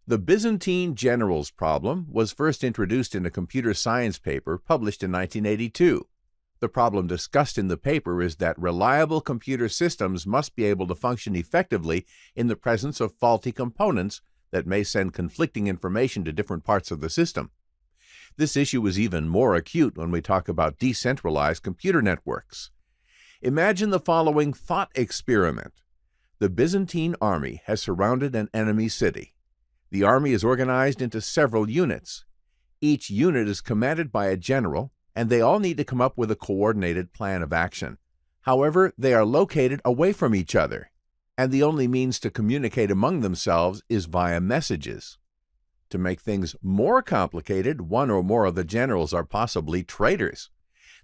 The Byzantine generals problem was first introduced in a computer science paper published in 1982. The problem discussed in the paper is that reliable computer systems must be able to function effectively in the presence of faulty components that may send conflicting information to different parts of the system. This issue is even more acute when we talk about decentralized computer networks. Imagine the following thought experiment. The Byzantine army has surrounded an enemy city. The army is organized into several units. Each unit is commanded by a general, and they all need to come up with a coordinated plan of action. However, they are located away from each other, and the only means to communicate among themselves is via messages. To make things more complicated, one or more of the generals are possibly traitors.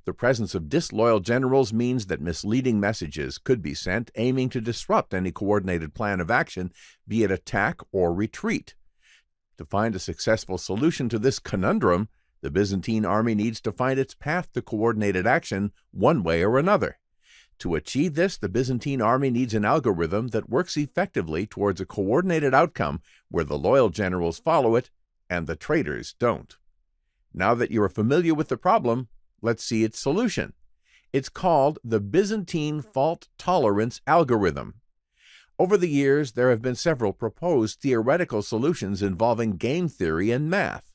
The presence of disloyal generals means that misleading messages could be sent aiming to disrupt any coordinated plan of action, be it attack or retreat. To find a successful solution to this conundrum, the Byzantine army needs to find its path to coordinated action one way or another. To achieve this, the Byzantine army needs an algorithm that works effectively towards a coordinated outcome where the loyal generals follow it and the traitors don't. Now that you are familiar with the problem, let's see its solution. It's called the Byzantine fault tolerance algorithm. Over the years, there have been several proposed theoretical solutions involving game theory and math.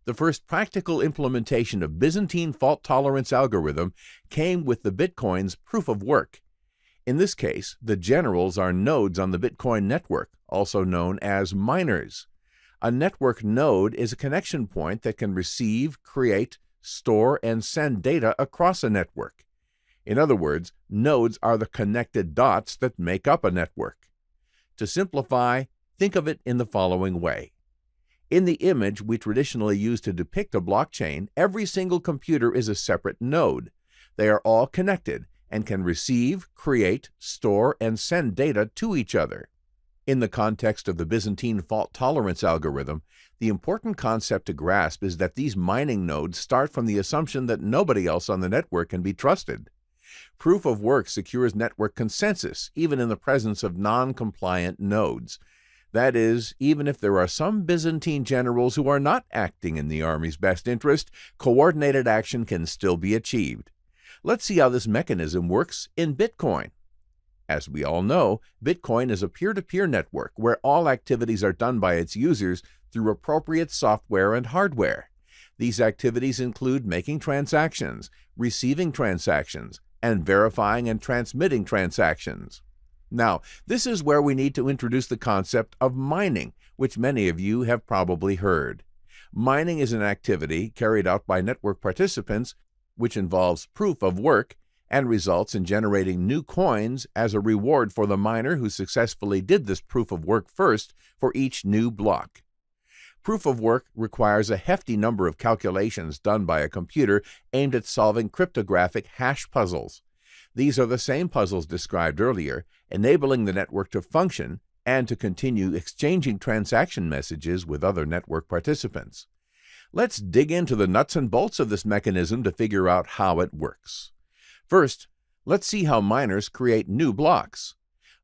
The first practical implementation of Byzantine fault tolerance algorithm came with the Bitcoin's proof of work. In this case, the generals are nodes on the Bitcoin network, also known as miners. A network node is a connection point that can receive, create, store, and send data across a network. In other words, nodes are the connected dots that make up a network. To simplify, think of it in the following way. In the image we traditionally use to depict a blockchain, every single computer is a separate node. They are all connected and can receive, create, store, and send data to each other. In the context of the Byzantine fault tolerance algorithm, the important concept to grasp is that these mining nodes start from the assumption that nobody else on the network can be trusted. Proof of work secures network consensus, even in the presence of non-compliant nodes. That is, even if there are some Byzantine generals who are not acting in the army's best interest, coordinated action can still be achieved. Let's see how this mechanism works in Bitcoin. As we all know, Bitcoin is a peer-to-peer network where all activities are done by its users through appropriate software and hardware. These activities include making transactions, receiving transactions, and verifying and transmitting transactions. Now, this is where we need to introduce the concept of mining, which many of you have probably heard. Mining is an activity carried out by network participants which involves proof of work and results in generating new coins as a reward for the miner who successfully did this proof of work first for each new block. Proof of work requires a hefty number of calculations done by a computer aimed at solving cryptographic hash puzzles. These are the same puzzles described earlier, enabling the network to function and to continue exchanging transaction messages with other network participants. Let's dig into the nuts and bolts of this mechanism to figure out how it works. First, let's see how miners create new blocks.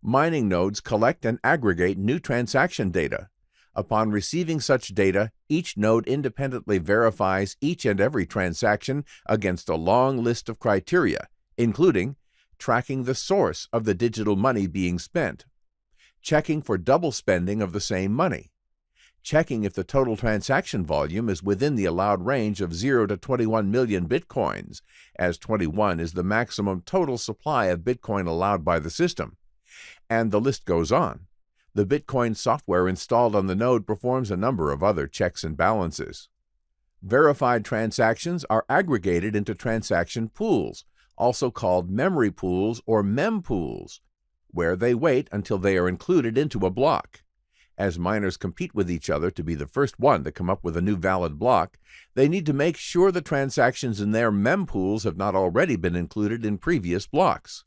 Mining nodes collect and aggregate new transaction data. Upon receiving such data, each node independently verifies each and every transaction against a long list of criteria, including tracking the source of the digital money being spent, checking for double spending of the same money, checking if the total transaction volume is within the allowed range of 0 to 21 million bitcoins, as 21 is the maximum total supply of Bitcoin allowed by the system. And the list goes on. The Bitcoin software installed on the node performs a number of other checks and balances. Verified transactions are aggregated into transaction pools, also called memory pools or mempools, where they wait until they are included into a block. As miners compete with each other to be the first one to come up with a new valid block, they need to make sure the transactions in their mempools have not already been included in previous blocks.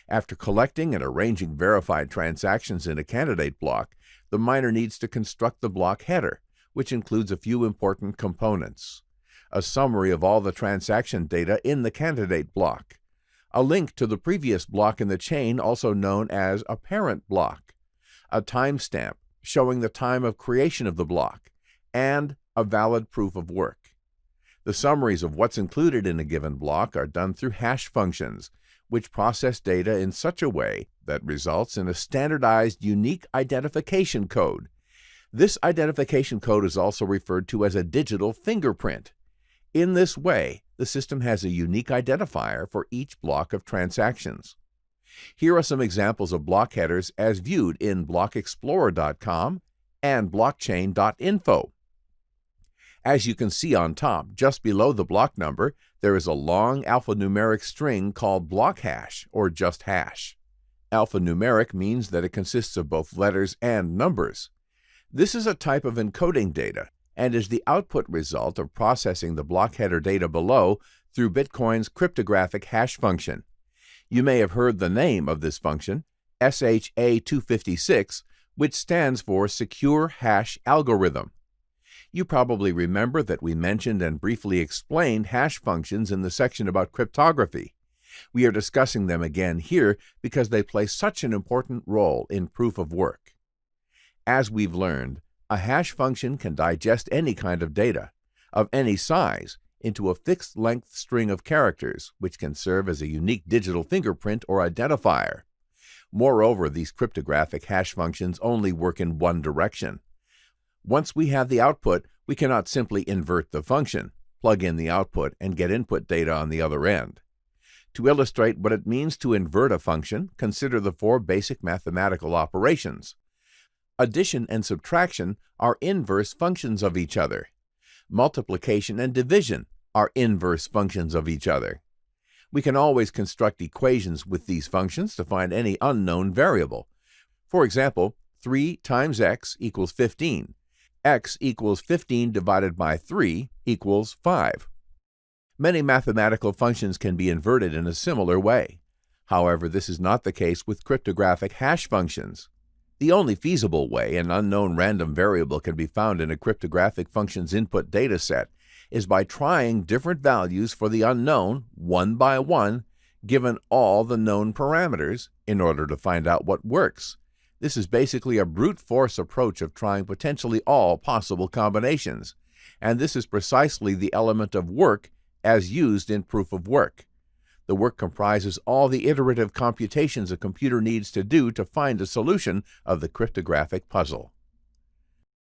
After collecting and arranging verified transactions in a candidate block, the miner needs to construct the block header, which includes a few important components: a summary of all the transaction data in the candidate block, a link to the previous block in the chain, also known as a parent block, a timestamp, showing the time of creation of the block, and a valid proof of work. The summaries of what's included in a given block are done through hash functions, which process data in such a way that results in a standardized unique identification code. This identification code is also referred to as a digital fingerprint. In this way, the system has a unique identifier for each block of transactions. Here are some examples of block headers as viewed in blockexplorer.com and blockchain.info. As you can see on top, just below the block number, there is a long alphanumeric string called block hash, or just hash. Alphanumeric means that it consists of both letters and numbers. This is a type of encoding data and is the output result of processing the block header data below through Bitcoin's cryptographic hash function. You may have heard the name of this function, SHA-256, which stands for Secure Hash Algorithm. You probably remember that we mentioned and briefly explained hash functions in the section about cryptography. We are discussing them again here because they play such an important role in proof of work. As we've learned, a hash function can digest any kind of data, of any size, into a fixed-length string of characters, which can serve as a unique digital fingerprint or identifier. Moreover, these cryptographic hash functions only work in one direction. Once we have the output, we cannot simply invert the function, plug in the output, and get input data on the other end. To illustrate what it means to invert a function, consider the four basic mathematical operations. Addition and subtraction are inverse functions of each other. Multiplication and division are inverse functions of each other. We can always construct equations with these functions to find any unknown variable. For example, 3 times x equals 15. X equals 15 divided by 3 equals 5. Many mathematical functions can be inverted in a similar way. However, this is not the case with cryptographic hash functions. The only feasible way an unknown random variable can be found in a cryptographic function's input data set is by trying different values for the unknown one by one, given all the known parameters, in order to find out what works. This is basically a brute force approach of trying potentially all possible combinations, and this is precisely the element of work as used in proof of work. The work comprises all the iterative computations a computer needs to do to find a solution of the cryptographic puzzle.